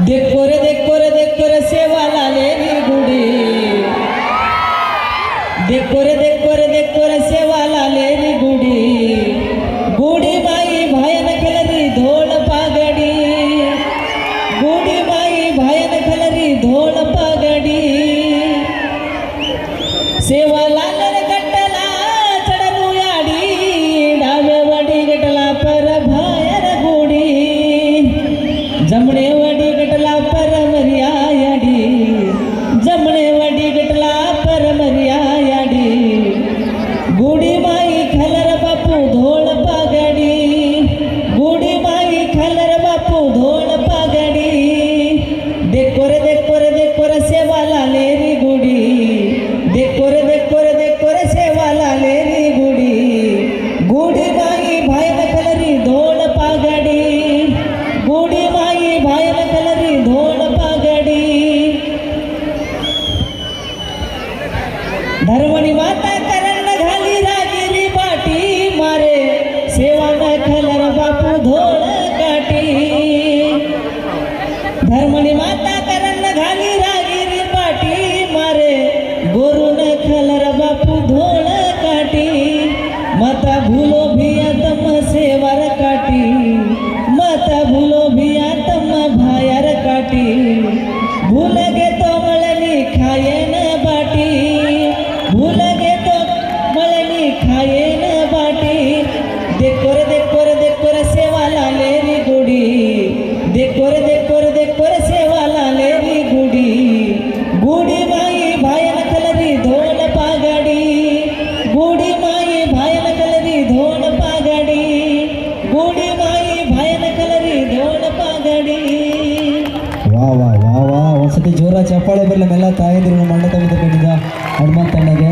देख कोरे सेवा लालेरी गुडी देख कोरे सेवा लालेरी गुडी गुडी बाई भयन खलरी धोळ पागडी गुडी बाई भयन खलरी धोळ पागडी सेवा लालर गट्टला चढनु याडी डावे वडी गटला पर भायर गुडी जमणे वडी गटला पर मर्या याडी जमणे वडी गटला पर मर्या याडी गुडी माई खलर बापू धोळ पागडी गुडी माई खलर बापू धोळ पागडी देख कोरे सेवा लालेरी गुडी देख कोरे सेवा लालेरी गुडी गुडी माई भायन कलरी धोळ पागडी गुडी माई भायन कलरी धोळ पागडी धर्मणी माता करण घाली रागिरी बाटी मारे सेवा न खलर बापू धोळ काटी धर्मणी माता करण घाली रागिरी बाटी मारे गोरू न खलर बापू धोळ काटी माता भूलो भिया तम सेवार काटी माता भूलो भिया तम भायर काटी भूल गे तो मळली खायेन बाटी भूल गे तो मळली खायेन बाटी देख कोरे सेवा लालेरी गुडी देख कोरे सेवा लालेरी गुडी गुडी माई भायन कलरी धोळ पागडी गुडी माई भायन कलरी धोळ पागडी गुडी माई भायन कलरी धोळ पागडी ವಾ ವಾ ವಾ ವಾ ಒಂದ್ಸತಿ ಜೋರ ಚಪ್ಪಾಳೆ ಬರಲಿ ಎಲ್ಲ ತಾಯಂದಿರು ಮಂಡತ ಬಿದ್ದ ಹನುಮಂತಣ್ಣಗೆ